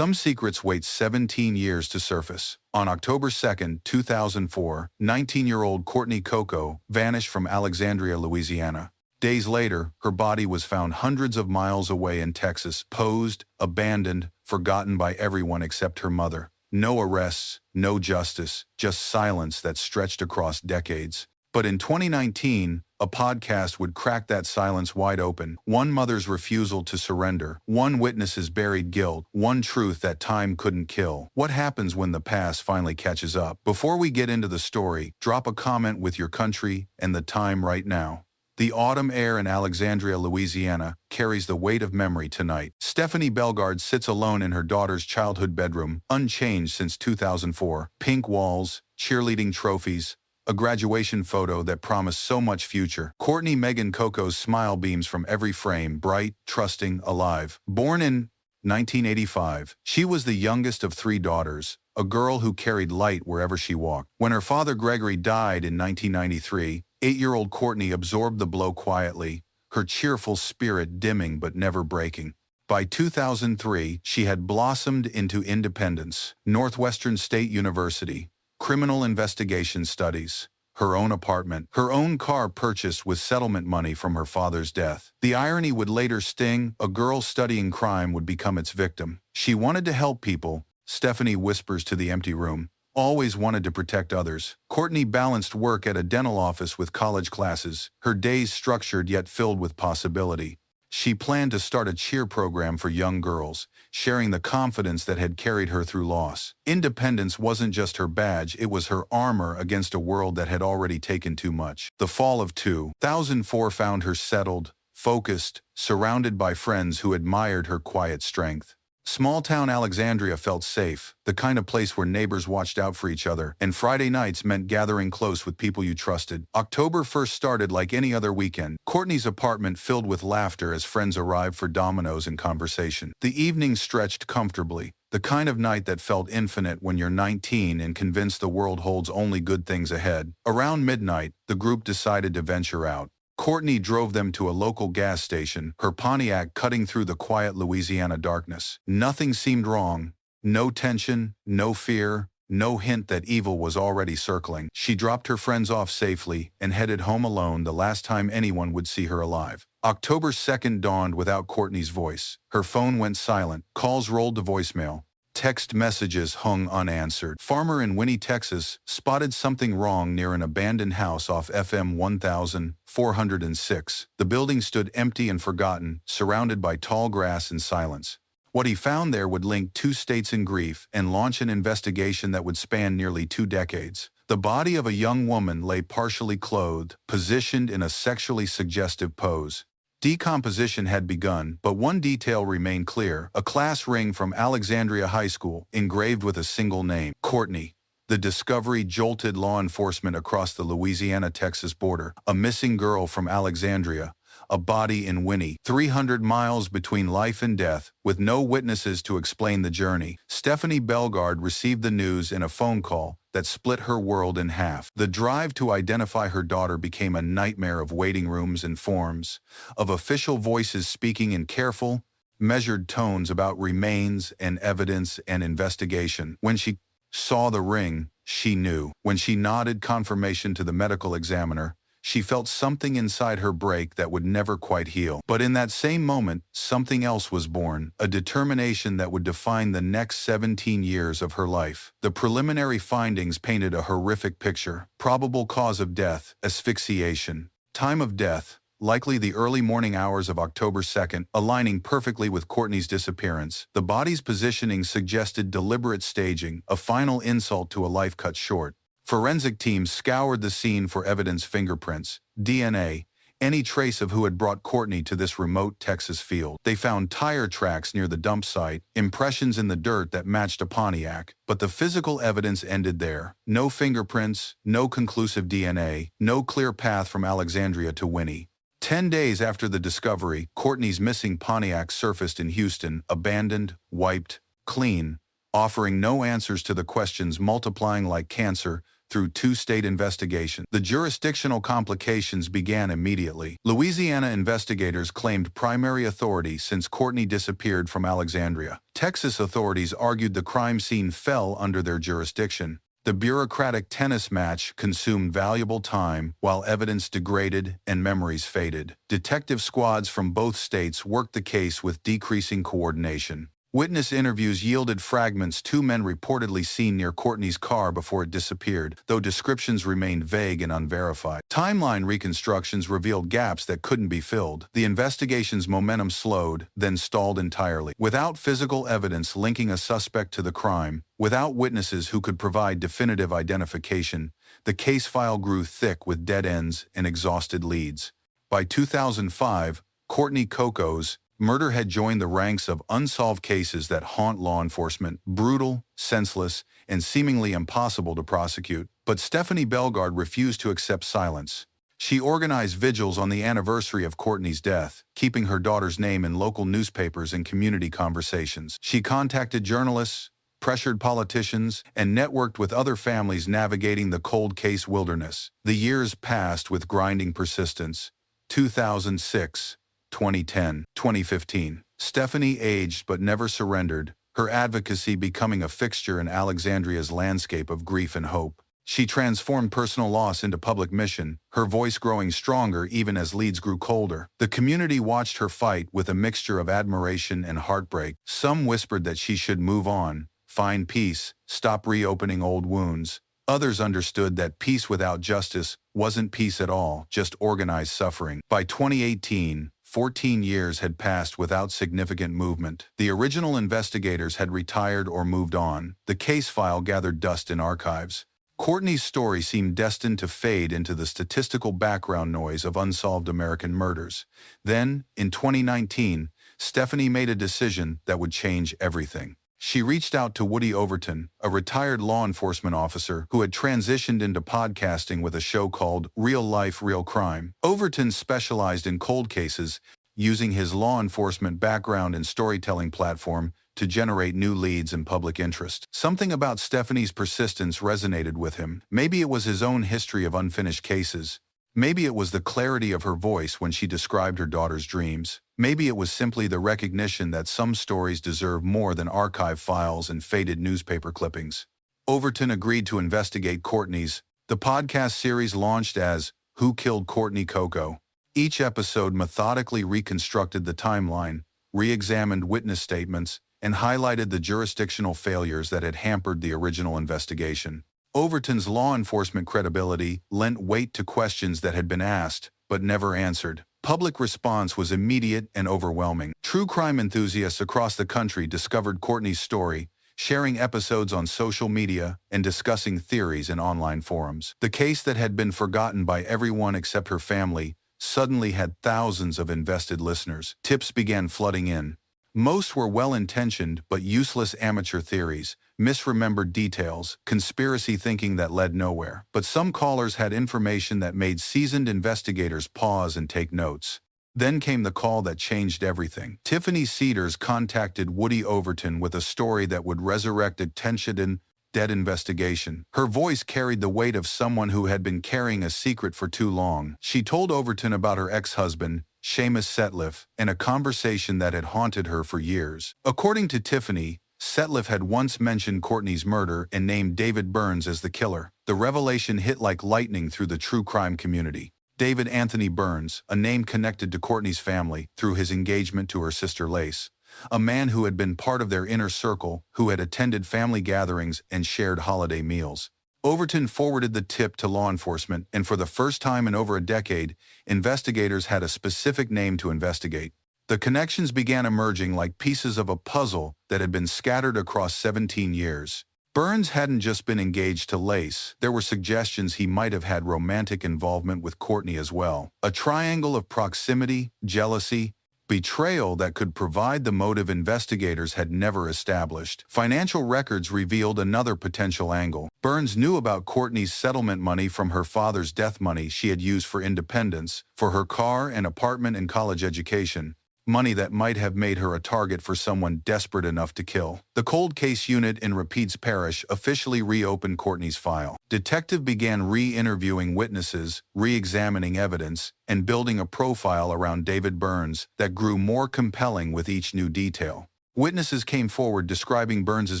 Some secrets wait 17 years to surface. On October 2, 2004, 19-year-old Courtney Coco vanished from Alexandria, Louisiana. Days later, her body was found hundreds of miles away in Texas, posed, abandoned, forgotten by everyone except her mother. No arrests, no justice, just silence that stretched across decades. But in 2019, a podcast would crack that silence wide open. One mother's refusal to surrender, one witness's buried guilt, one truth that time couldn't kill. What happens when the past finally catches up? Before we get into the story, drop a comment with your country and the time right now. The autumn air in Alexandria, Louisiana, carries the weight of memory tonight. Stephanie Bellegarde sits alone in her daughter's childhood bedroom, unchanged since 2004. Pink walls, cheerleading trophies, a graduation photo that promised so much future. Courtney Megan Coco's smile beams from every frame, bright, trusting, alive. Born in 1985, she was the youngest of three daughters, a girl who carried light wherever she walked. When her father Gregory died in 1993, 8-year-old Courtney absorbed the blow quietly, her cheerful spirit dimming but never breaking. By 2003, she had blossomed into independence. Northwestern State University, criminal investigation studies, her own apartment, her own car purchased with settlement money from her father's death. The irony would later sting. A girl studying crime would become its victim. She wanted to help people, Stephanie whispers to the empty room. Always wanted to protect others. Courtney balanced work at a dental office with college classes, her days structured yet filled with possibility. She planned to start a cheer program for young girls, sharing the confidence that had carried her through loss. Independence wasn't just her badge, it was her armor against a world that had already taken too much. The fall of 2004 found her settled, focused, surrounded by friends who admired her quiet strength. Small-town Alexandria felt safe, the kind of place where neighbors watched out for each other, and Friday nights meant gathering close with people you trusted. October 1st started like any other weekend. Courtney's apartment filled with laughter as friends arrived for dominoes and conversation. The evening stretched comfortably, the kind of night that felt infinite when you're 19 and convinced the world holds only good things ahead. Around midnight, the group decided to venture out. Courtney drove them to a local gas station, her Pontiac cutting through the quiet Louisiana darkness. Nothing seemed wrong. No tension, no fear, no hint that evil was already circling. She dropped her friends off safely and headed home alone, the last time anyone would see her alive. October 2nd dawned without Courtney's voice. Her phone went silent. Calls rolled to voicemail. Text messages hung unanswered. Farmer in Winnie, Texas, spotted something wrong near an abandoned house off FM 1406. The building stood empty and forgotten, surrounded by tall grass and silence. What he found there would link two states in grief and launch an investigation that would span nearly 2 decades. The body of a young woman lay partially clothed, positioned in a sexually suggestive pose. Decomposition had begun, but one detail remained clear: a class ring from Alexandria High School, engraved with a single name, Courtney. The discovery jolted law enforcement across the Louisiana-Texas border. A missing girl from Alexandria, a body in Winnie, 300 miles between life and death, with no witnesses to explain the journey. Stephanie Bellegarde received the news in a phone call that split her world in half. The drive to identify her daughter became a nightmare of waiting rooms and forms, of official voices speaking in careful, measured tones about remains and evidence and investigation. When she saw the ring, she knew. When she nodded confirmation to the medical examiner, she felt something inside her break that would never quite heal. But in that same moment, something else was born, a determination that would define the next 17 years of her life. The preliminary findings painted a horrific picture. Probable cause of death, asphyxiation. Time of death, likely the early morning hours of October 2nd, aligning perfectly with Courtney's disappearance. The body's positioning suggested deliberate staging, a final insult to a life cut short. Forensic teams scoured the scene for evidence: fingerprints, DNA, any trace of who had brought Courtney to this remote Texas field. They found tire tracks near the dump site, impressions in the dirt that matched a Pontiac, but the physical evidence ended there. No fingerprints, no conclusive DNA, no clear path from Alexandria to Winnie. 10 days after the discovery, Courtney's missing Pontiac surfaced in Houston, abandoned, wiped, clean, offering no answers to the questions multiplying like cancer through two-state investigations. The jurisdictional complications began immediately. Louisiana investigators claimed primary authority since Courtney disappeared from Alexandria. Texas authorities argued the crime scene fell under their jurisdiction. The bureaucratic tennis match consumed valuable time while evidence degraded and memories faded. Detective squads from both states worked the case with decreasing coordination. Witness interviews yielded fragments two men reportedly seen near Courtney's car before it disappeared, though descriptions remained vague and unverified. Timeline reconstructions revealed gaps that couldn't be filled. The investigation's momentum slowed, then stalled entirely. Without physical evidence linking a suspect to the crime, without witnesses who could provide definitive identification, the case file grew thick with dead ends and exhausted leads. By 2005, Courtney Coco's murder had joined the ranks of unsolved cases that haunt law enforcement, brutal, senseless, and seemingly impossible to prosecute. But Stephanie Bellegarde refused to accept silence. She organized vigils on the anniversary of Courtney's death, keeping her daughter's name in local newspapers and community conversations. She contacted journalists, pressured politicians, and networked with other families navigating the cold case wilderness. The years passed with grinding persistence. 2006. 2010, 2015. Stephanie aged but never surrendered, her advocacy becoming a fixture in Alexandria's landscape of grief and hope. She transformed personal loss into public mission, her voice growing stronger even as leads grew colder. The community watched her fight with a mixture of admiration and heartbreak. Some whispered that she should move on, find peace, stop reopening old wounds. Others understood that peace without justice wasn't peace at all, just organized suffering. By 2018, 14 years had passed without significant movement. The original investigators had retired or moved on. The case file gathered dust in archives. Courtney's story seemed destined to fade into the statistical background noise of unsolved American murders. Then, in 2019, Stephanie made a decision that would change everything. She reached out to Woody Overton, a retired law enforcement officer who had transitioned into podcasting with a show called Real Life, Real Crime. Overton specialized in cold cases, using his law enforcement background and storytelling platform to generate new leads and public interest. Something about Stephanie's persistence resonated with him. Maybe it was his own history of unfinished cases. Maybe it was the clarity of her voice when she described her daughter's dreams. Maybe it was simply the recognition that some stories deserve more than archive files and faded newspaper clippings. Overton agreed to investigate Courtney's. The podcast series launched as Who Killed Courtney Coco? Each episode methodically reconstructed the timeline, re-examined witness statements, and highlighted the jurisdictional failures that had hampered the original investigation. Overton's law enforcement credibility lent weight to questions that had been asked, but never answered. Public response was immediate and overwhelming. True crime enthusiasts across the country discovered Courtney's story, sharing episodes on social media and discussing theories in online forums. The case that had been forgotten by everyone except her family suddenly had thousands of invested listeners. Tips began flooding in. Most were well-intentioned but useless amateur theories, misremembered details, conspiracy thinking that led nowhere. But some callers had information that made seasoned investigators pause and take notes. Then came the call that changed everything. Tiffany Cedars contacted Woody Overton with a story that would resurrect a tensioned, dead investigation. Her voice carried the weight of someone who had been carrying a secret for too long. She told Overton about her ex-husband, Seamus Setliff, and a conversation that had haunted her for years. According to Tiffany, Setliff had once mentioned Courtney's murder and named David Burns as the killer. The revelation hit like lightning through the true crime community. David Anthony Burns, a name connected to Courtney's family through his engagement to her sister Lace, a man who had been part of their inner circle, who had attended family gatherings and shared holiday meals. Overton forwarded the tip to law enforcement, and for the first time in over a decade, investigators had a specific name to investigate. The connections began emerging like pieces of a puzzle that had been scattered across 17 years. Burns hadn't just been engaged to Lace. There were suggestions he might have had romantic involvement with Courtney as well. A triangle of proximity, jealousy, betrayal that could provide the motive investigators had never established. Financial records revealed another potential angle. Burns knew about Courtney's settlement money from her father's death money she had used for independence, for her car and apartment and college education. money that might have made her a target for someone desperate enough to kill. The cold case unit in Rapides Parish officially reopened Courtney's file. Detective began re-interviewing witnesses, re-examining evidence, and building a profile around David Burns that grew more compelling with each new detail. Witnesses came forward describing Burns's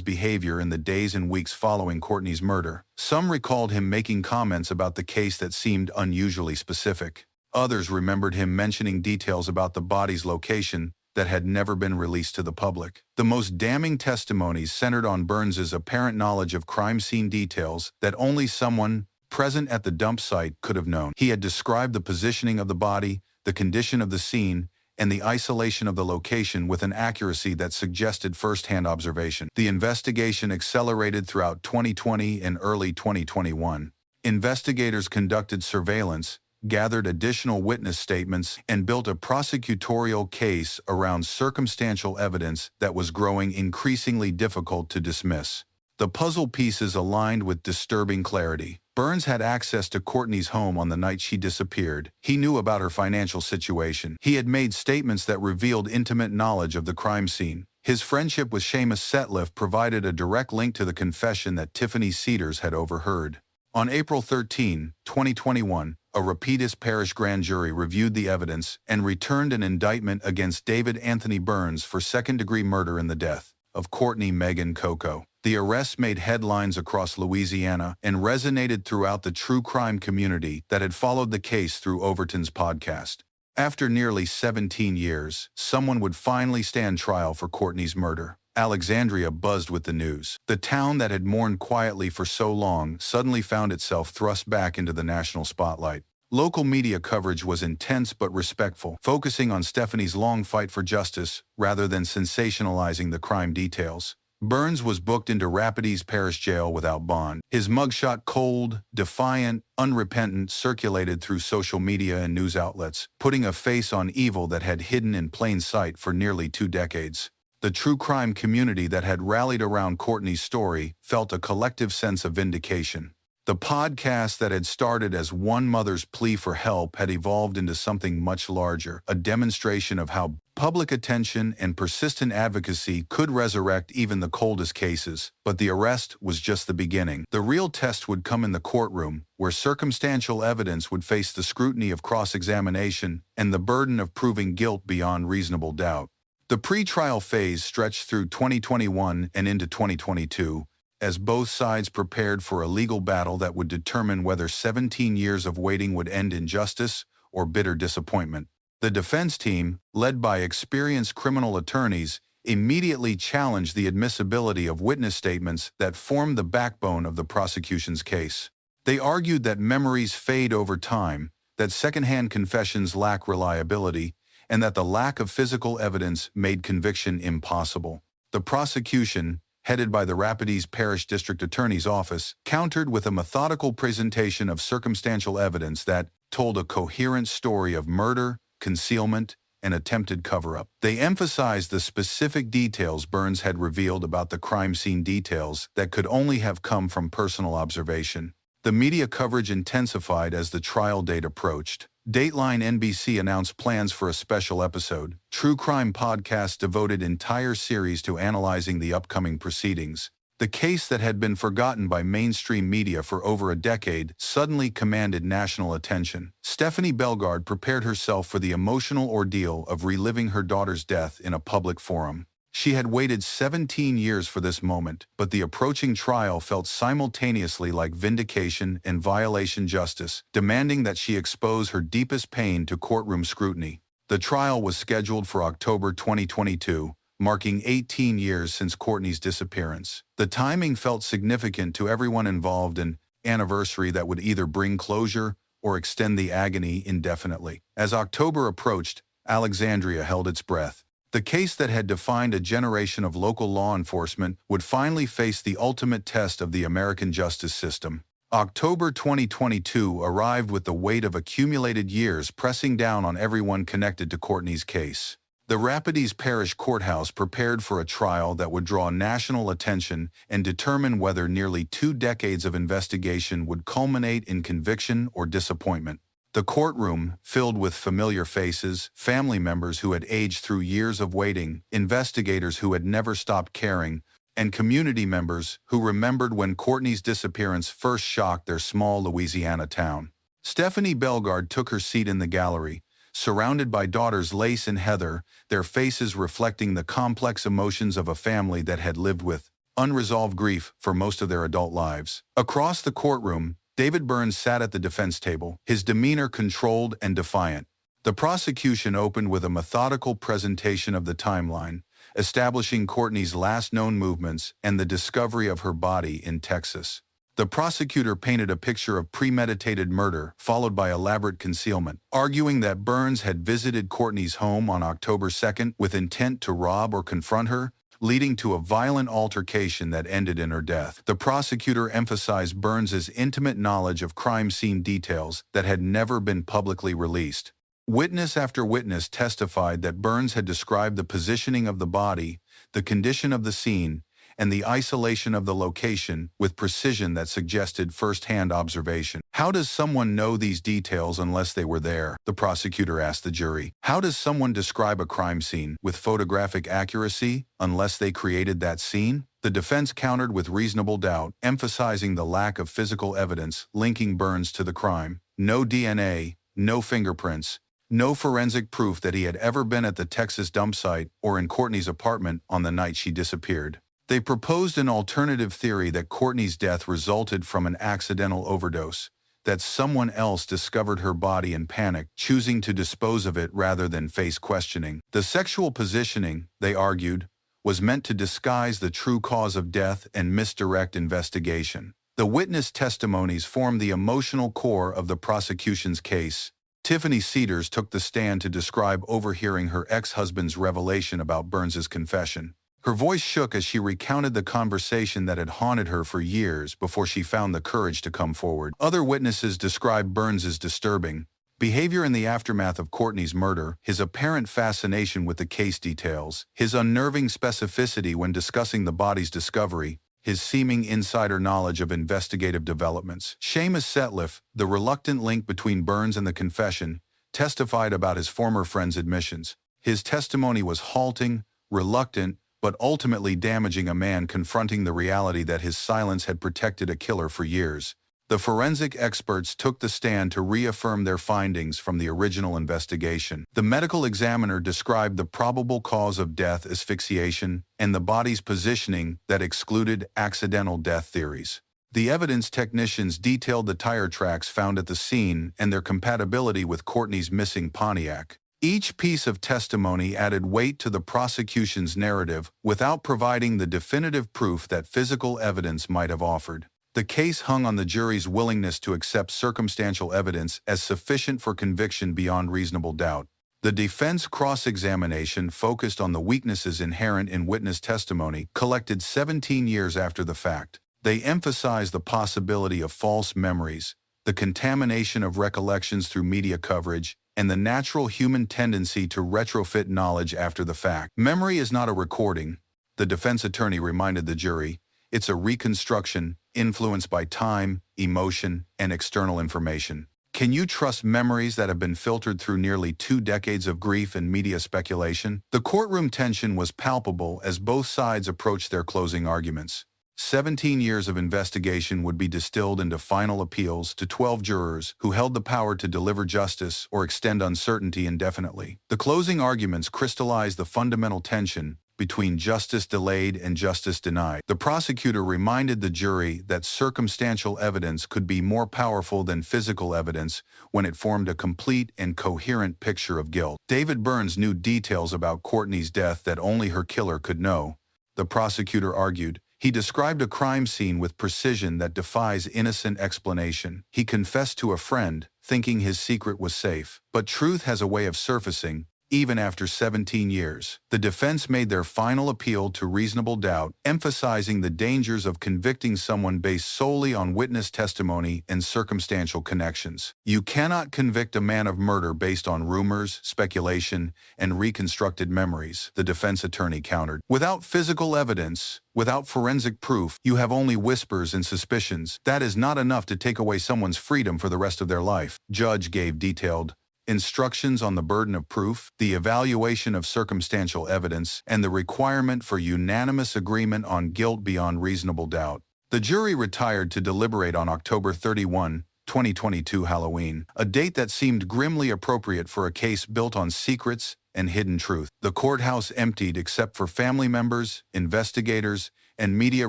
behavior in the days and weeks following Courtney's murder. Some recalled him making comments about the case that seemed unusually specific. Others remembered him mentioning details about the body's location that had never been released to the public. The most damning testimonies centered on Burns's apparent knowledge of crime scene details that only someone present at the dump site could have known. He had described the positioning of the body, the condition of the scene, and the isolation of the location with an accuracy that suggested first-hand observation. The investigation accelerated throughout 2020 and early 2021. Investigators conducted surveillance, gathered additional witness statements, and built a prosecutorial case around circumstantial evidence that was growing increasingly difficult to dismiss. The puzzle pieces aligned with disturbing clarity. Burns had access to Courtney's home on the night she disappeared. He knew about her financial situation. He had made statements that revealed intimate knowledge of the crime scene. His friendship with Seamus Setliff provided a direct link to the confession that Tiffany Cedars had overheard. On April 13, 2021, a Rapides Parish grand jury reviewed the evidence and returned an indictment against David Anthony Burns for second-degree murder in the death of Courtney Megan Coco. The arrest made headlines across Louisiana and resonated throughout the true crime community that had followed the case through Overton's podcast. After nearly 17 years, someone would finally stand trial for Courtney's murder. Alexandria buzzed with the news. The town that had mourned quietly for so long suddenly found itself thrust back into the national spotlight. Local media coverage was intense but respectful, focusing on Stephanie's long fight for justice rather than sensationalizing the crime details. Burns was booked into Rapides Parish Jail without bond. His mugshot, cold, defiant, unrepentant, circulated through social media and news outlets, putting a face on evil that had hidden in plain sight for nearly 2 decades. The true crime community that had rallied around Courtney's story felt a collective sense of vindication. The podcast that had started as one mother's plea for help had evolved into something much larger, a demonstration of how public attention and persistent advocacy could resurrect even the coldest cases. But the arrest was just the beginning. The real test would come in the courtroom, where circumstantial evidence would face the scrutiny of cross-examination and the burden of proving guilt beyond reasonable doubt. The pre-trial phase stretched through 2021 and into 2022, as both sides prepared for a legal battle that would determine whether 17 years of waiting would end in justice or bitter disappointment. The defense team, led by experienced criminal attorneys, immediately challenged the admissibility of witness statements that formed the backbone of the prosecution's case. They argued that memories fade over time, that secondhand confessions lack reliability, and that the lack of physical evidence made conviction impossible. The prosecution, headed by the Rapides Parish District Attorney's Office, countered with a methodical presentation of circumstantial evidence that told a coherent story of murder, concealment, and attempted cover-up. They emphasized the specific details Burns had revealed about the crime scene details that could only have come from personal observation. The media coverage intensified as the trial date approached. Dateline NBC announced plans for a special episode. True crime podcasts devoted entire series to analyzing the upcoming proceedings. The case that had been forgotten by mainstream media for over a decade suddenly commanded national attention. Stephanie Bellegarde prepared herself for the emotional ordeal of reliving her daughter's death in a public forum. She had waited 17 years for this moment, but the approaching trial felt simultaneously like vindication and violation justice, demanding that she expose her deepest pain to courtroom scrutiny. The trial was scheduled for October 2022, marking 18 years since Courtney's disappearance. The timing felt significant to everyone involved, an anniversary that would either bring closure or extend the agony indefinitely. As October approached, Alexandria held its breath. The case that had defined a generation of local law enforcement would finally face the ultimate test of the American justice system. October 2022 arrived with the weight of accumulated years pressing down on everyone connected to Courtney's case. The Rapides Parish Courthouse prepared for a trial that would draw national attention and determine whether nearly 2 decades of investigation would culminate in conviction or disappointment. The courtroom, filled with familiar faces, family members who had aged through years of waiting, investigators who had never stopped caring, and community members who remembered when Courtney's disappearance first shocked their small Louisiana town. Stephanie Bellegarde took her seat in the gallery, surrounded by daughters Lace and Heather, their faces reflecting the complex emotions of a family that had lived with unresolved grief for most of their adult lives. Across the courtroom, David Burns sat at the defense table, his demeanor controlled and defiant. The prosecution opened with a methodical presentation of the timeline, establishing Courtney's last known movements and the discovery of her body in Texas. The prosecutor painted a picture of premeditated murder followed by elaborate concealment, arguing that Burns had visited Courtney's home on October 2nd with intent to rob or confront her, leading to a violent altercation that ended in her death. The prosecutor emphasized Burns's intimate knowledge of crime scene details that had never been publicly released. Witness after witness testified that Burns had described the positioning of the body, the condition of the scene, and the isolation of the location with precision that suggested first-hand observation. How does someone know these details unless they were there? The prosecutor asked the jury. How does someone describe a crime scene with photographic accuracy unless they created that scene? The defense countered with reasonable doubt, emphasizing the lack of physical evidence linking Burns to the crime. No DNA, no fingerprints, no forensic proof that he had ever been at the Texas dump site or in Courtney's apartment on the night she disappeared. They proposed an alternative theory that Courtney's death resulted from an accidental overdose, that someone else discovered her body in panic, choosing to dispose of it rather than face questioning. The sexual positioning, they argued, was meant to disguise the true cause of death and misdirect investigation. The witness testimonies formed the emotional core of the prosecution's case. Tiffany Cedars took the stand to describe overhearing her ex-husband's revelation about Burns's confession. Her voice shook as she recounted the conversation that had haunted her for years before she found the courage to come forward. Other witnesses described Burns's disturbing behavior in the aftermath of Courtney's murder, his apparent fascination with the case details, his unnerving specificity when discussing the body's discovery, his seeming insider knowledge of investigative developments. Seamus Setliff, the reluctant link between Burns and the confession, testified about his former friend's admissions. His testimony was halting, reluctant, but ultimately damaging a man confronting the reality that his silence had protected a killer for years. The forensic experts took the stand to reaffirm their findings from the original investigation. The medical examiner described the probable cause of death, asphyxiation, and the body's positioning that excluded accidental death theories. The evidence technicians detailed the tire tracks found at the scene and their compatibility with Courtney's missing Pontiac. Each piece of testimony added weight to the prosecution's narrative without providing the definitive proof that physical evidence might have offered. The case hung on the jury's willingness to accept circumstantial evidence as sufficient for conviction beyond reasonable doubt. The defense cross-examination focused on the weaknesses inherent in witness testimony collected 17 years after the fact. They emphasized the possibility of false memories, the contamination of recollections through media coverage, and the natural human tendency to retrofit knowledge after the fact. Memory is not a recording, the defense attorney reminded the jury. It's a reconstruction, influenced by time, emotion, and external information. Can you trust memories that have been filtered through nearly 2 decades of grief and media speculation? The courtroom tension was palpable as both sides approached their closing arguments. 17 years of investigation would be distilled into final appeals to 12 jurors who held the power to deliver justice or extend uncertainty indefinitely. The closing arguments crystallized the fundamental tension between justice delayed and justice denied. The prosecutor reminded the jury that circumstantial evidence could be more powerful than physical evidence when it formed a complete and coherent picture of guilt. David Burns knew details about Courtney's death that only her killer could know, the prosecutor argued. He described a crime scene with precision that defies innocent explanation. He confessed to a friend, thinking his secret was safe. But truth has a way of surfacing, even after 17 years. The defense made their final appeal to reasonable doubt, emphasizing the dangers of convicting someone based solely on witness testimony and circumstantial connections. You cannot convict a man of murder based on rumors, speculation, and reconstructed memories, the defense attorney countered. Without physical evidence, without forensic proof, you have only whispers and suspicions. That is not enough to take away someone's freedom for the rest of their life. Judge gave detailed instructions on the burden of proof, the evaluation of circumstantial evidence, and the requirement for unanimous agreement on guilt beyond reasonable doubt. The jury retired to deliberate on October 31, 2022 Halloween, a date that seemed grimly appropriate for a case built on secrets and hidden truth. The courthouse emptied except for family members, investigators, and media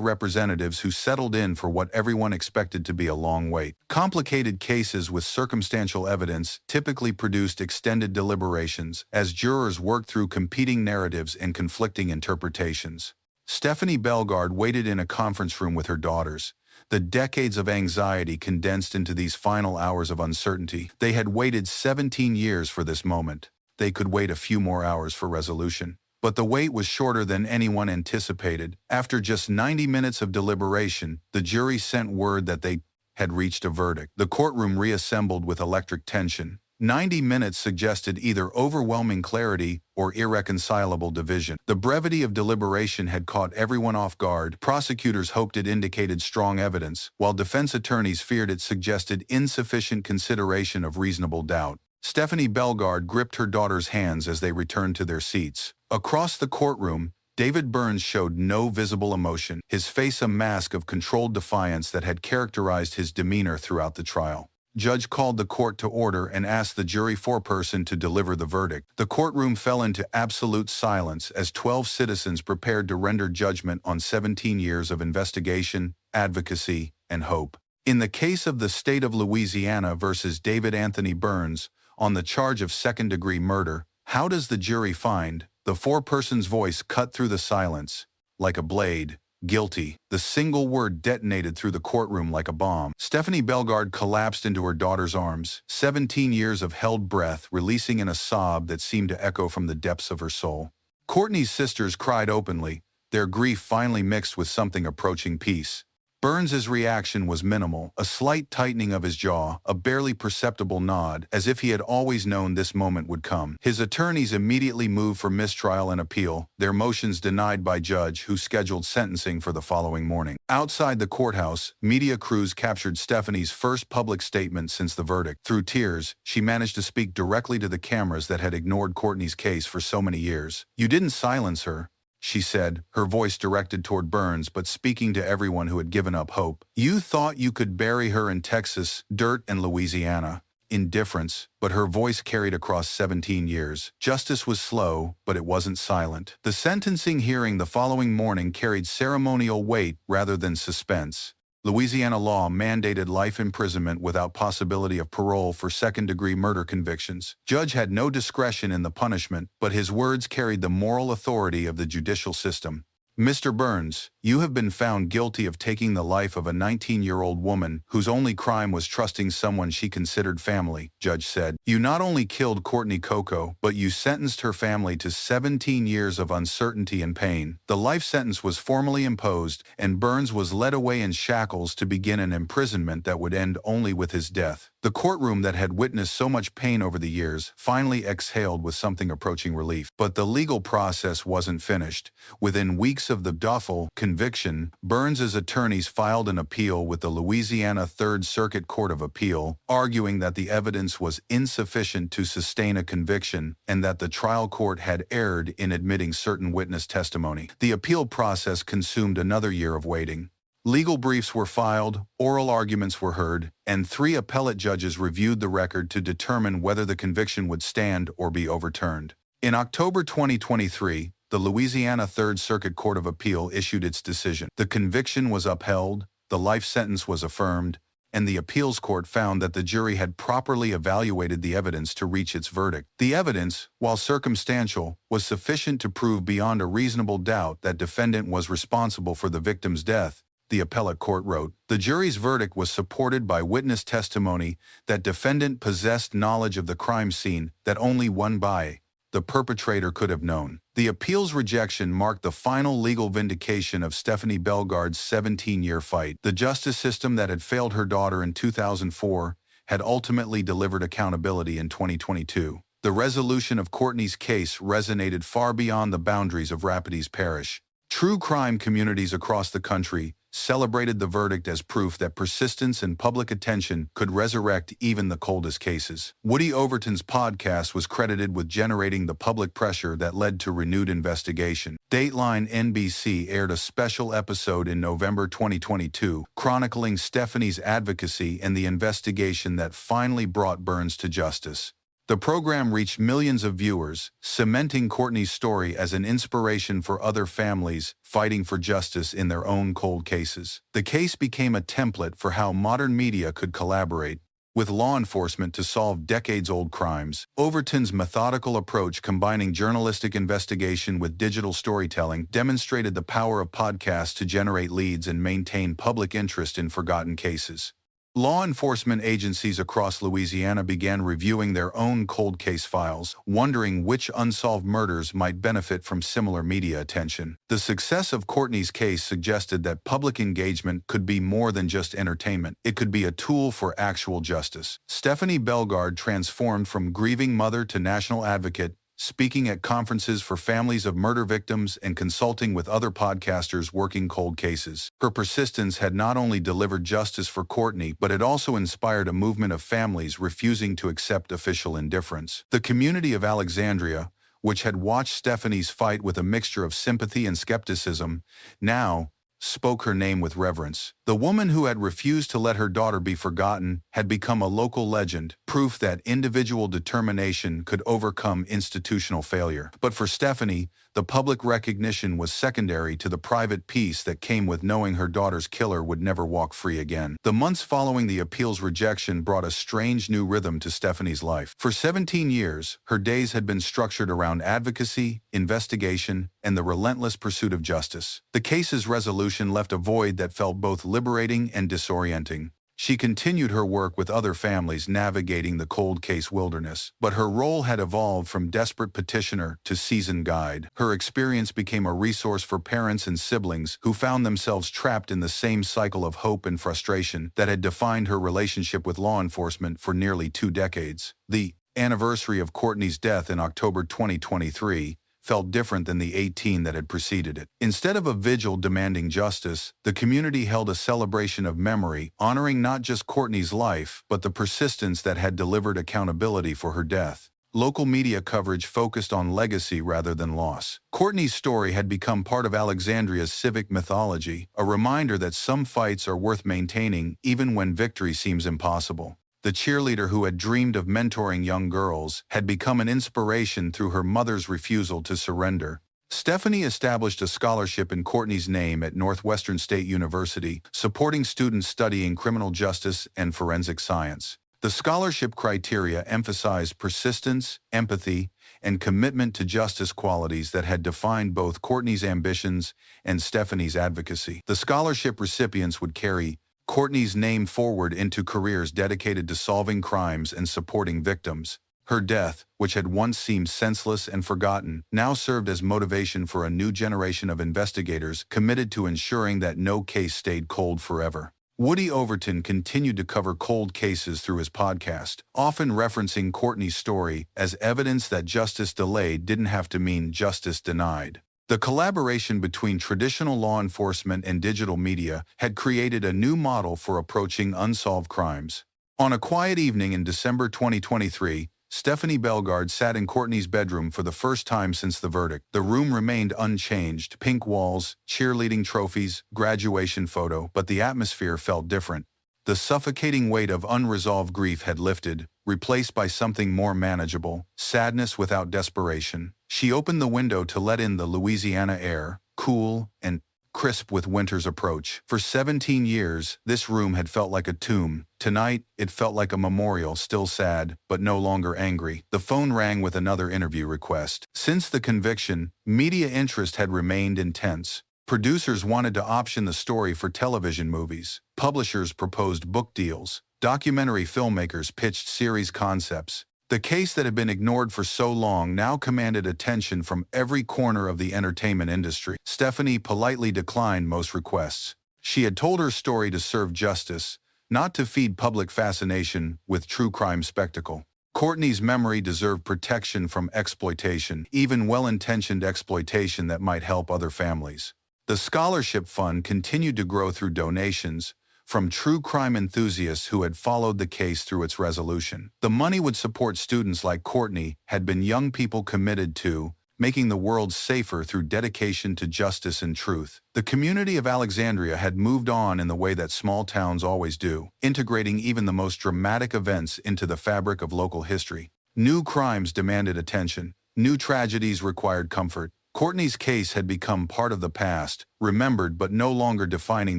representatives who settled in for what everyone expected to be a long wait. Complicated cases with circumstantial evidence typically produced extended deliberations as jurors worked through competing narratives and conflicting interpretations. Stephanie Bellegarde waited in a conference room with her daughters, the decades of anxiety condensed into these final hours of uncertainty. They had waited 17 years for this moment. They could wait a few more hours for resolution. But the wait was shorter than anyone anticipated. After just 90 minutes of deliberation, the jury sent word that they had reached a verdict. The courtroom reassembled with electric tension. 90 minutes suggested either overwhelming clarity or irreconcilable division. The brevity of deliberation had caught everyone off guard. Prosecutors hoped it indicated strong evidence, while defense attorneys feared it suggested insufficient consideration of reasonable doubt. Stephanie Bellegarde gripped her daughter's hands as they returned to their seats. Across the courtroom, David Burns showed no visible emotion, his face a mask of controlled defiance that had characterized his demeanor throughout the trial. Judge called the court to order and asked the jury foreperson to deliver the verdict. The courtroom fell into absolute silence as 12 citizens prepared to render judgment on 17 years of investigation, advocacy, and hope. In the case of the state of Louisiana versus David Anthony Burns, on the charge of second-degree murder, how does the jury find? The foreperson's voice cut through the silence. Like a blade. Guilty. The single word detonated through the courtroom like a bomb. Stephanie Bellegarde collapsed into her daughter's arms, 17 years of held breath releasing in a sob that seemed to echo from the depths of her soul. Courtney's sisters cried openly, their grief finally mixed with something approaching peace. Burns's reaction was minimal, a slight tightening of his jaw, a barely perceptible nod, as if he had always known this moment would come. His attorneys immediately moved for mistrial and appeal, their motions denied by judge who scheduled sentencing for the following morning. Outside the courthouse, media crews captured Stephanie's first public statement since the verdict. Through tears, she managed to speak directly to the cameras that had ignored Courtney's case for so many years. "You didn't silence her," she said, her voice directed toward Burns but speaking to everyone who had given up hope. "You thought you could bury her in Texas, dirt, and Louisiana." Indifference, but her voice carried across 17 years. Justice was slow, but it wasn't silent. The sentencing hearing the following morning carried ceremonial weight rather than suspense. Louisiana law mandated life imprisonment without possibility of parole for second-degree murder convictions. Judge had no discretion in the punishment, but his words carried the moral authority of the judicial system. "Mr. Burns, you have been found guilty of taking the life of a 19-year-old woman whose only crime was trusting someone she considered family," Judge said. "You not only killed Courtney Coco, but you sentenced her family to 17 years of uncertainty and pain." The life sentence was formally imposed, and Burns was led away in shackles to begin an imprisonment that would end only with his death. The courtroom that had witnessed so much pain over the years finally exhaled with something approaching relief. But the legal process wasn't finished. Within weeks of the Duffel conviction, Burns's attorneys filed an appeal with the Louisiana Third Circuit Court of Appeal, arguing that the evidence was insufficient to sustain a conviction and that the trial court had erred in admitting certain witness testimony. The appeal process consumed another year of waiting. Legal briefs were filed, oral arguments were heard, and 3 appellate judges reviewed the record to determine whether the conviction would stand or be overturned. In October 2023, the Louisiana Third Circuit Court of Appeal issued its decision. The conviction was upheld, the life sentence was affirmed, and the appeals court found that the jury had properly evaluated the evidence to reach its verdict. The evidence, while circumstantial, was sufficient to prove beyond a reasonable doubt that defendant was responsible for the victim's death, the appellate court wrote. The jury's verdict was supported by witness testimony that defendant possessed knowledge of the crime scene that only one by the perpetrator could have known. The appeal's rejection marked the final legal vindication of Stephanie Bellegarde's 17-year fight. The justice system that had failed her daughter in 2004 had ultimately delivered accountability in 2022. The resolution of Courtney's case resonated far beyond the boundaries of Rapides Parish. True crime communities across the country celebrated the verdict as proof that persistence and public attention could resurrect even the coldest cases. Woody Overton's podcast was credited with generating the public pressure that led to renewed investigation. Dateline NBC aired a special episode in November 2022, chronicling Stephanie's advocacy and the investigation that finally brought Burns to justice. The program reached millions of viewers, cementing Courtney's story as an inspiration for other families fighting for justice in their own cold cases. The case became a template for how modern media could collaborate with law enforcement to solve decades-old crimes. Overton's methodical approach, combining journalistic investigation with digital storytelling, demonstrated the power of podcasts to generate leads and maintain public interest in forgotten cases. Law enforcement agencies across Louisiana began reviewing their own cold case files, wondering which unsolved murders might benefit from similar media attention. The success of Courtney's case suggested that public engagement could be more than just entertainment. It could be a tool for actual justice. Stephanie Bellegarde transformed from grieving mother to national advocate, speaking at conferences for families of murder victims and consulting with other podcasters working cold cases. Her persistence had not only delivered justice for Courtney, but it also inspired a movement of families refusing to accept official indifference. The community of Alexandria, which had watched Stephanie's fight with a mixture of sympathy and skepticism, now spoke her name with reverence. The woman who had refused to let her daughter be forgotten had become a local legend, proof that individual determination could overcome institutional failure. But for Stephanie, the public recognition was secondary to the private peace that came with knowing her daughter's killer would never walk free again. The months following the appeal's rejection brought a strange new rhythm to Stephanie's life. For 17 years, her days had been structured around advocacy, investigation, and the relentless pursuit of justice. The case's resolution left a void that felt both liberating and disorienting. She continued her work with other families navigating the cold case wilderness, but her role had evolved from desperate petitioner to seasoned guide. Her experience became a resource for parents and siblings who found themselves trapped in the same cycle of hope and frustration that had defined her relationship with law enforcement for nearly 2 decades. The anniversary of Courtney's death in October 2023 felt different than the 18 that had preceded it. Instead of a vigil demanding justice, the community held a celebration of memory, honoring not just Courtney's life, but the persistence that had delivered accountability for her death. Local media coverage focused on legacy rather than loss. Courtney's story had become part of Alexandria's civic mythology, a reminder that some fights are worth maintaining even when victory seems impossible. The cheerleader who had dreamed of mentoring young girls had become an inspiration through her mother's refusal to surrender. Stephanie established a scholarship in Courtney's name at Northwestern State University, supporting students studying criminal justice and forensic science. The scholarship criteria emphasized persistence, empathy, and commitment to justice, qualities that had defined both Courtney's ambitions and Stephanie's advocacy. The scholarship recipients would carry Courtney's name forward into careers dedicated to solving crimes and supporting victims. Her death, which had once seemed senseless and forgotten, now served as motivation for a new generation of investigators committed to ensuring that no case stayed cold forever. Woody Overton continued to cover cold cases through his podcast, often referencing Courtney's story as evidence that justice delayed didn't have to mean justice denied. The collaboration between traditional law enforcement and digital media had created a new model for approaching unsolved crimes. On a quiet evening in December 2023, Stephanie Bellegarde sat in Courtney's bedroom for the first time since the verdict. The room remained unchanged: pink walls, cheerleading trophies, graduation photo, but the atmosphere felt different. The suffocating weight of unresolved grief had lifted, replaced by something more manageable: sadness without desperation. She opened the window to let in the Louisiana air, cool and crisp with winter's approach. For 17 years, this room had felt like a tomb. Tonight, it felt like a memorial, still sad, but no longer angry. The phone rang with another interview request. Since the conviction, media interest had remained intense. Producers wanted to option the story for television movies. Publishers proposed book deals. Documentary filmmakers pitched series concepts. The case that had been ignored for so long now commanded attention from every corner of the entertainment industry. Stephanie politely declined most requests. She had told her story to serve justice, not to feed public fascination with true crime spectacle. Courtney's memory deserved protection from exploitation, even well-intentioned exploitation that might help other families. The scholarship fund continued to grow through donations from true crime enthusiasts who had followed the case through its resolution. The money would support students like Courtney had been young people committed to making the world safer through dedication to justice and truth. The community of Alexandria had moved on in the way that small towns always do, integrating even the most dramatic events into the fabric of local history. New crimes demanded attention. New tragedies required comfort. Courtney's case had become part of the past, remembered but no longer defining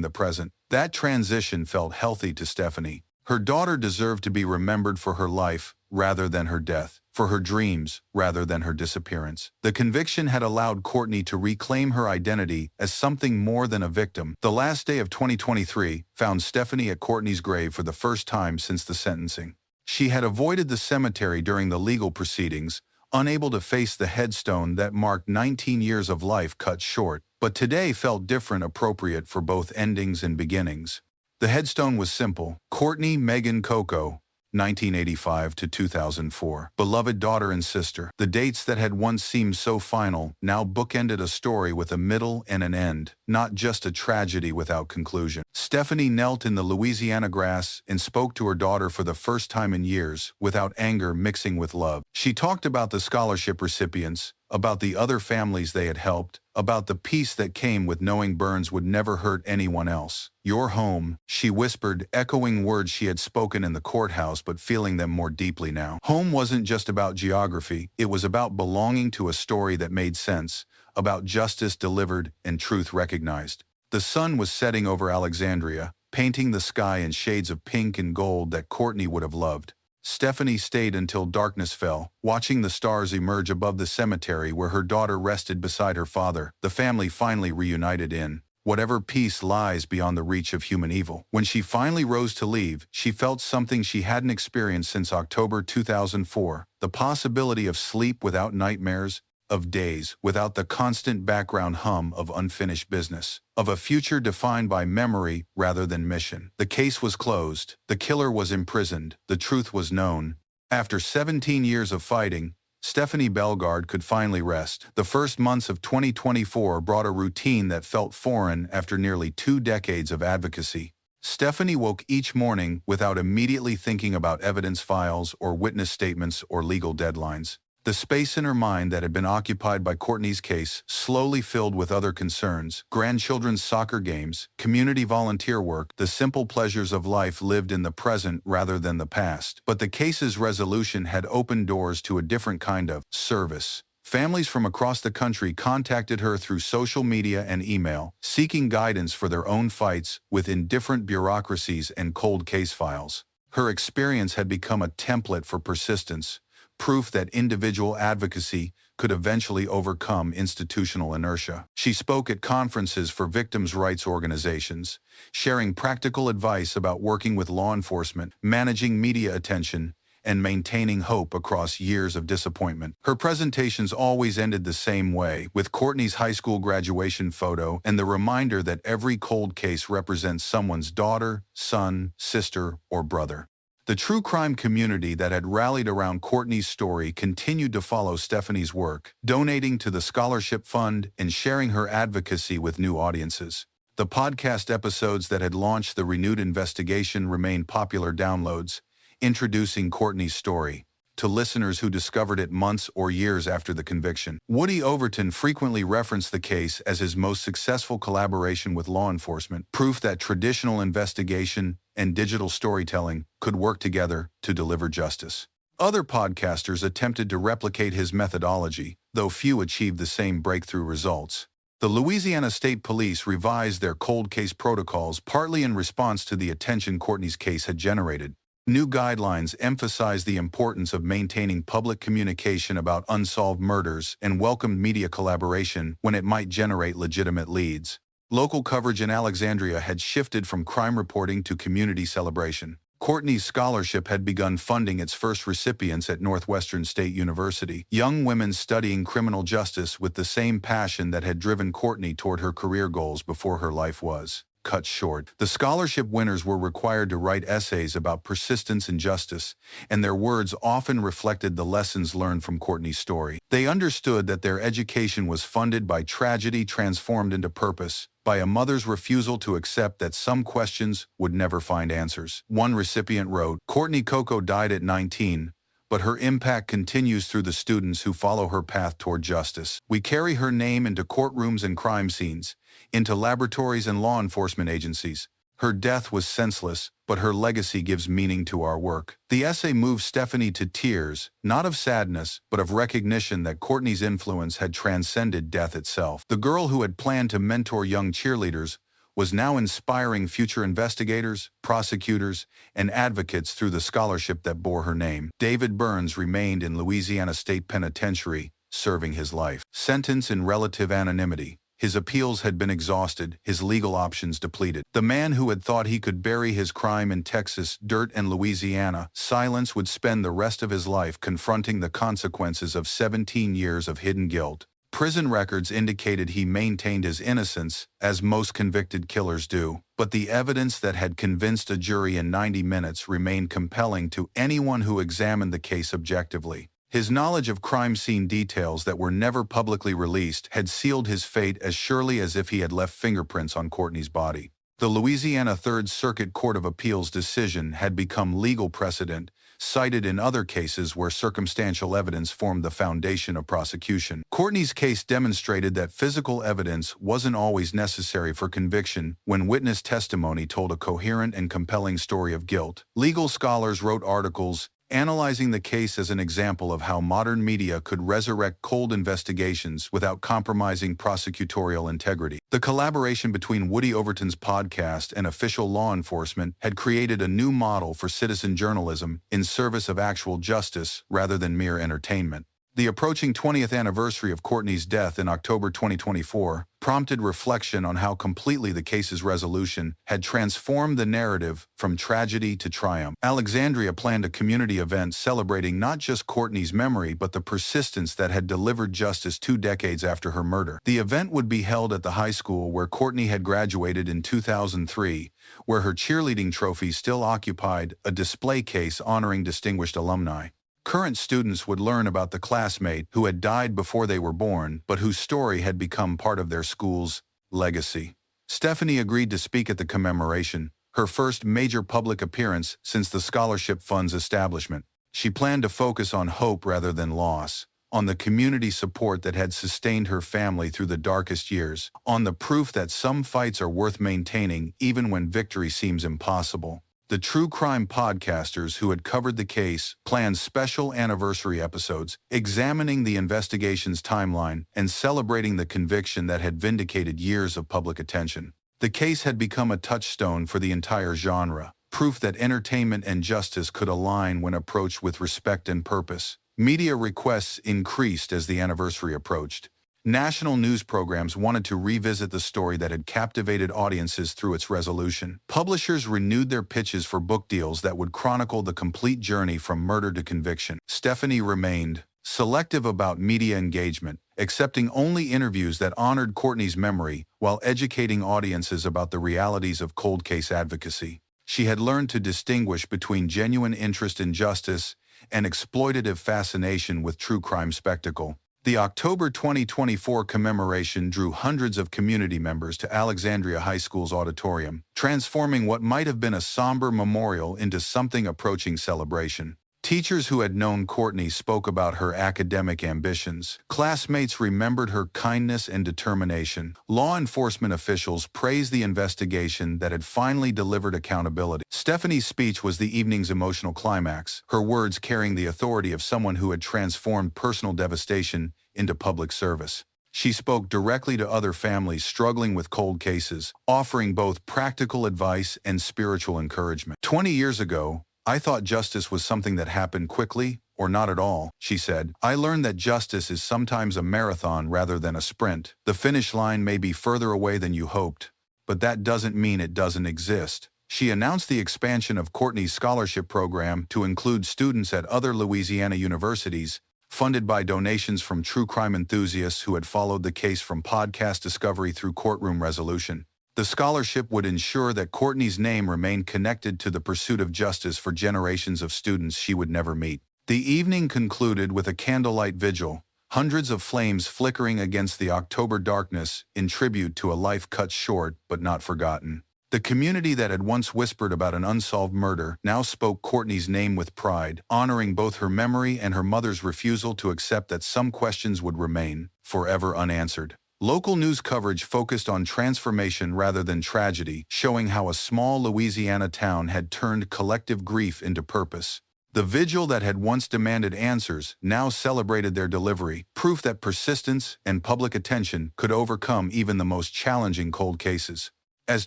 the present. That transition felt healthy to Stephanie. Her daughter deserved to be remembered for her life rather than her death, for her dreams rather than her disappearance. The conviction had allowed Courtney to reclaim her identity as something more than a victim. The last day of 2023 found Stephanie at Courtney's grave for the first time since the sentencing. She had avoided the cemetery during the legal proceedings, unable to face the headstone that marked 19 years of life cut short, but today felt different, appropriate for both endings and beginnings. The headstone was simple: Courtney Megan Coco, 1985 to 2004. Beloved daughter and sister. The dates that had once seemed so final now bookended a story with a middle and an end, not just a tragedy without conclusion. Stephanie knelt in the Louisiana grass and spoke to her daughter for the first time in years, without anger mixing with love. She talked about the scholarship recipients, about the other families they had helped, about the peace that came with knowing Burns would never hurt anyone else. "Your home," she whispered, echoing words she had spoken in the courthouse but feeling them more deeply now. Home wasn't just about geography, it was about belonging to a story that made sense, about justice delivered and truth recognized. The sun was setting over Alexandria, painting the sky in shades of pink and gold that Courtney would have loved. Stephanie stayed until darkness fell, watching the stars emerge above the cemetery where her daughter rested beside her father, the family finally reunited in whatever peace lies beyond the reach of human evil. When she finally rose to leave, she felt something she hadn't experienced since October 2004, the possibility of sleep without nightmares, of days without the constant background hum of unfinished business, of a future defined by memory rather than mission. The case was closed. The killer was imprisoned. The truth was known. After 17 years of fighting, Stephanie Bellegarde could finally rest. The first months of 2024 brought a routine that felt foreign after nearly 2 decades of advocacy. Stephanie woke each morning without immediately thinking about evidence files or witness statements or legal deadlines. The space in her mind that had been occupied by Courtney's case slowly filled with other concerns: grandchildren's soccer games, community volunteer work, the simple pleasures of life lived in the present rather than the past. But the case's resolution had opened doors to a different kind of service. Families from across the country contacted her through social media and email, seeking guidance for their own fights within different bureaucracies and cold case files. Her experience had become a template for persistence, proof that individual advocacy could eventually overcome institutional inertia. She spoke at conferences for victims' rights organizations, sharing practical advice about working with law enforcement, managing media attention, and maintaining hope across years of disappointment. Her presentations always ended the same way, with Courtney's high school graduation photo and the reminder that every cold case represents someone's daughter, son, sister, or brother. The true crime community that had rallied around Courtney's story continued to follow Stephanie's work, donating to the scholarship fund and sharing her advocacy with new audiences. The podcast episodes that had launched the renewed investigation remained popular downloads, introducing Courtney's story to listeners who discovered it months or years after the conviction. Woody Overton frequently referenced the case as his most successful collaboration with law enforcement, proof that traditional investigation and digital storytelling could work together to deliver justice. Other podcasters attempted to replicate his methodology, though few achieved the same breakthrough results. The Louisiana State Police revised their cold case protocols partly in response to the attention Courtney's case had generated. New guidelines emphasized the importance of maintaining public communication about unsolved murders and welcomed media collaboration when it might generate legitimate leads. Local coverage in Alexandria had shifted from crime reporting to community celebration. Courtney's scholarship had begun funding its first recipients at Northwestern State University, young women studying criminal justice with the same passion that had driven Courtney toward her career goals before her life was cut short. The scholarship winners were required to write essays about persistence and justice, and their words often reflected the lessons learned from Courtney's story. They understood that their education was funded by tragedy transformed into purpose, by a mother's refusal to accept that some questions would never find answers. One recipient wrote, "Courtney Coco died at 19, but her impact continues through the students who follow her path toward justice. We carry her name into courtrooms and crime scenes, into laboratories and law enforcement agencies. Her death was senseless, but her legacy gives meaning to our work." The essay moved Stephanie to tears, not of sadness, but of recognition that Courtney's influence had transcended death itself. The girl who had planned to mentor young cheerleaders was now inspiring future investigators, prosecutors, and advocates through the scholarship that bore her name. David Burns remained in Louisiana State Penitentiary, serving his life sentence in relative anonymity. His appeals had been exhausted, his legal options depleted. The man who had thought he could bury his crime in Texas dirt and Louisiana silence would spend the rest of his life confronting the consequences of 17 years of hidden guilt. Prison records indicated he maintained his innocence, as most convicted killers do, but the evidence that had convinced a jury in 90 minutes remained compelling to anyone who examined the case objectively. His knowledge of crime scene details that were never publicly released had sealed his fate as surely as if he had left fingerprints on Courtney's body. The Louisiana Third Circuit Court of Appeals decision had become legal precedent, cited in other cases where circumstantial evidence formed the foundation of prosecution. Courtney's case demonstrated that physical evidence wasn't always necessary for conviction when witness testimony told a coherent and compelling story of guilt. Legal scholars wrote articles analyzing the case as an example of how modern media could resurrect cold investigations without compromising prosecutorial integrity. The collaboration between Woody Overton's podcast and official law enforcement had created a new model for citizen journalism in service of actual justice rather than mere entertainment. The approaching 20th anniversary of Courtney's death in October 2024 prompted reflection on how completely the case's resolution had transformed the narrative from tragedy to triumph. Alexandria planned a community event celebrating not just Courtney's memory but the persistence that had delivered justice 2 decades after her murder. The event would be held at the high school where Courtney had graduated in 2003, where her cheerleading trophy still occupied a display case honoring distinguished alumni. Current students would learn about the classmate who had died before they were born, but whose story had become part of their school's legacy. Stephanie agreed to speak at the commemoration, her first major public appearance since the scholarship fund's establishment. She planned to focus on hope rather than loss, on the community support that had sustained her family through the darkest years, on the proof that some fights are worth maintaining even when victory seems impossible. The true crime podcasters who had covered the case planned special anniversary episodes, examining the investigation's timeline and celebrating the conviction that had vindicated years of public attention. The case had become a touchstone for the entire genre, proof that entertainment and justice could align when approached with respect and purpose. Media requests increased as the anniversary approached. National news programs wanted to revisit the story that had captivated audiences through its resolution. Publishers renewed their pitches for book deals that would chronicle the complete journey from murder to conviction. Stephanie remained selective about media engagement, accepting only interviews that honored Courtney's memory while educating audiences about the realities of cold case advocacy. She had learned to distinguish between genuine interest in justice and exploitative fascination with true crime spectacle. The October 2024 commemoration drew hundreds of community members to Alexandria High School's auditorium, transforming what might have been a somber memorial into something approaching celebration. Teachers who had known Courtney spoke about her academic ambitions. Classmates remembered her kindness and determination. Law enforcement officials praised the investigation that had finally delivered accountability. Stephanie's speech was the evening's emotional climax, her words carrying the authority of someone who had transformed personal devastation into public service. She spoke directly to other families struggling with cold cases, offering both practical advice and spiritual encouragement. 20 years ago, I thought justice was something that happened quickly or not at all, she said. I learned that justice is sometimes a marathon rather than a sprint. The finish line may be further away than you hoped, but that doesn't mean it doesn't exist. She announced the expansion of Courtney's scholarship program to include students at other Louisiana universities, funded by donations from true crime enthusiasts who had followed the case from podcast discovery through courtroom resolution. The scholarship would ensure that Courtney's name remained connected to the pursuit of justice for generations of students she would never meet. The evening concluded with a candlelight vigil, hundreds of flames flickering against the October darkness in tribute to a life cut short but not forgotten. The community that had once whispered about an unsolved murder now spoke Courtney's name with pride, honoring both her memory and her mother's refusal to accept that some questions would remain forever unanswered. Local news coverage focused on transformation rather than tragedy, showing how a small Louisiana town had turned collective grief into purpose. The vigil that had once demanded answers now celebrated their delivery, proof that persistence and public attention could overcome even the most challenging cold cases. As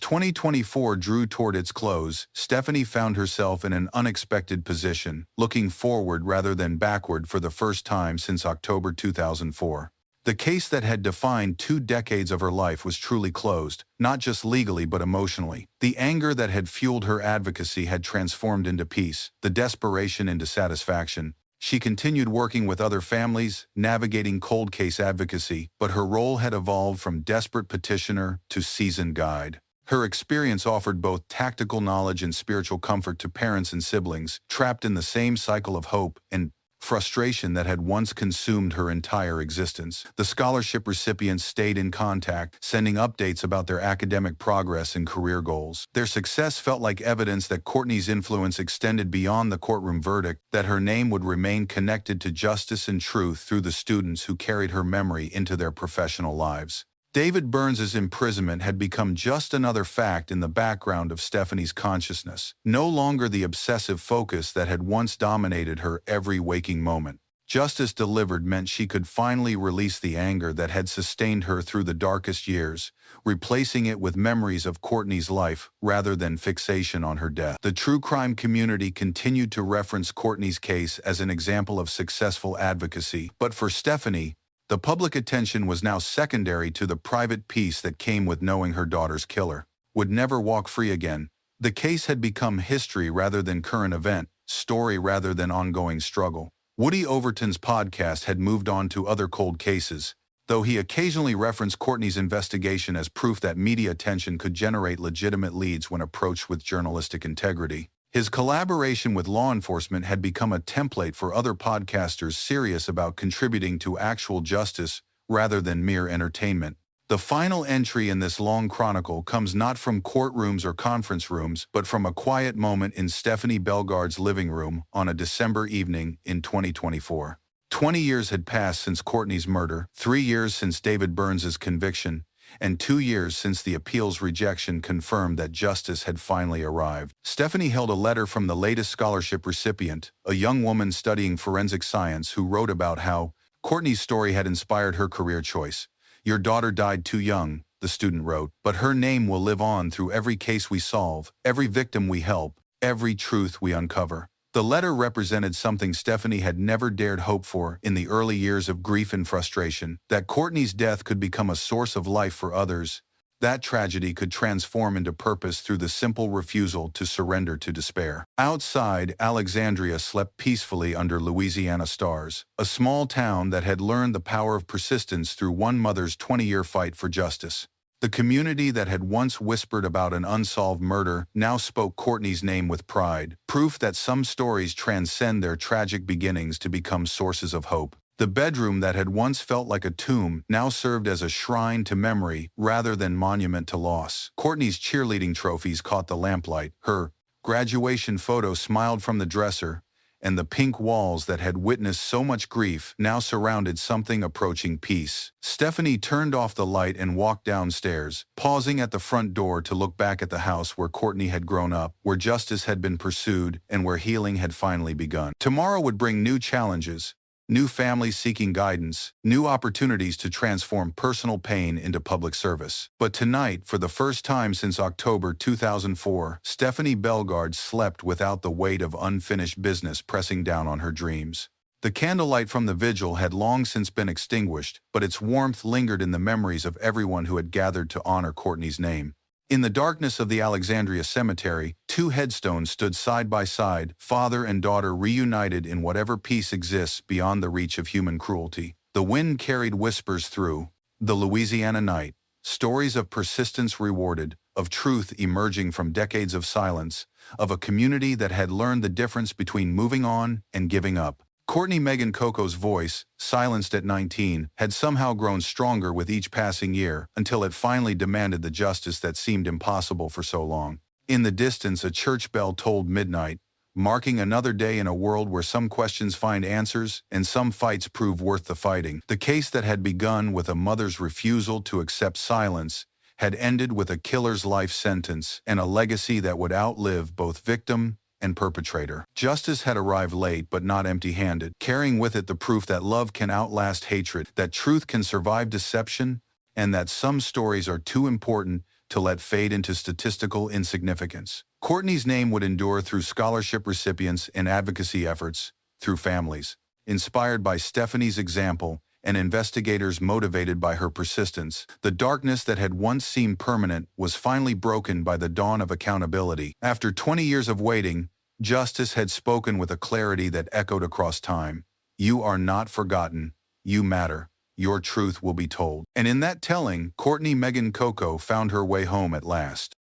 2024 drew toward its close, Stephanie found herself in an unexpected position, looking forward rather than backward for the first time since October 2004. The case that had defined 2 decades of her life was truly closed, not just legally but emotionally. The anger that had fueled her advocacy had transformed into peace, the desperation into satisfaction. She continued working with other families, navigating cold case advocacy, but her role had evolved from desperate petitioner to seasoned guide. Her experience offered both tactical knowledge and spiritual comfort to parents and siblings, trapped in the same cycle of hope and frustration that had once consumed her entire existence. The scholarship recipients stayed in contact, sending updates about their academic progress and career goals. Their success felt like evidence that Courtney's influence extended beyond the courtroom verdict, that her name would remain connected to justice and truth through the students who carried her memory into their professional lives. David Burns's imprisonment had become just another fact in the background of Stephanie's consciousness, no longer the obsessive focus that had once dominated her every waking moment. Justice delivered meant she could finally release the anger that had sustained her through the darkest years, replacing it with memories of Courtney's life rather than fixation on her death. The true crime community continued to reference Courtney's case as an example of successful advocacy, but for Stephanie, the public attention was now secondary to the private peace that came with knowing her daughter's killer would never walk free again. The case had become history rather than current event, story rather than ongoing struggle. Woody Overton's podcast had moved on to other cold cases, though he occasionally referenced Courtney's investigation as proof that media attention could generate legitimate leads when approached with journalistic integrity. His collaboration with law enforcement had become a template for other podcasters serious about contributing to actual justice rather than mere entertainment. The final entry in this long chronicle comes not from courtrooms or conference rooms, but from a quiet moment in Stephanie Bellegarde's living room on a December evening in 2024. 20 years had passed since Courtney's murder, 3 years since David Burns's conviction, and 2 years since the appeal's rejection confirmed that justice had finally arrived. Stephanie held a letter from the latest scholarship recipient, a young woman studying forensic science who wrote about how Courtney's story had inspired her career choice. "Your daughter died too young," the student wrote, "but her name will live on through every case we solve, every victim we help, every truth we uncover." The letter represented something Stephanie had never dared hope for in the early years of grief and frustration, that Courtney's death could become a source of life for others. That tragedy could transform into purpose through the simple refusal to surrender to despair. Outside, Alexandria slept peacefully under Louisiana stars, a small town that had learned the power of persistence through one mother's 20-year fight for justice. The community that had once whispered about an unsolved murder now spoke Courtney's name with pride, proof that some stories transcend their tragic beginnings to become sources of hope. The bedroom that had once felt like a tomb now served as a shrine to memory rather than monument to loss. Courtney's cheerleading trophies caught the lamplight, her graduation photo smiled from the dresser, and the pink walls that had witnessed so much grief now surrounded something approaching peace. Stephanie turned off the light and walked downstairs, pausing at the front door to look back at the house where Courtney had grown up, where justice had been pursued, and where healing had finally begun. Tomorrow would bring new challenges, new families seeking guidance, new opportunities to transform personal pain into public service. But tonight, for the first time since October 2004, Stephanie Bellegarde slept without the weight of unfinished business pressing down on her dreams. The candlelight from the vigil had long since been extinguished, but its warmth lingered in the memories of everyone who had gathered to honor Courtney's name. In the darkness of the Alexandria cemetery, two headstones stood side by side, father and daughter reunited in whatever peace exists beyond the reach of human cruelty. The wind carried whispers through the Louisiana night, stories of persistence rewarded, of truth emerging from decades of silence, of a community that had learned the difference between moving on and giving up. Courtney Megan Coco's voice, silenced at 19, had somehow grown stronger with each passing year until it finally demanded the justice that seemed impossible for so long. In the distance, a church bell tolled midnight, marking another day in a world where some questions find answers and some fights prove worth the fighting. The case that had begun with a mother's refusal to accept silence had ended with a killer's life sentence and a legacy that would outlive both victim and perpetrator. Justice had arrived late but not empty-handed, carrying with it the proof that love can outlast hatred, that truth can survive deception, and that some stories are too important to let fade into statistical insignificance. Courtney's name would endure through scholarship recipients and advocacy efforts, through families inspired by Stephanie's example and investigators motivated by her persistence. The darkness that had once seemed permanent was finally broken by the dawn of accountability. After 20 years of waiting, justice had spoken with a clarity that echoed across time. You are not forgotten. You matter. Your truth will be told. And in that telling, Courtney Megan Coco found her way home at last.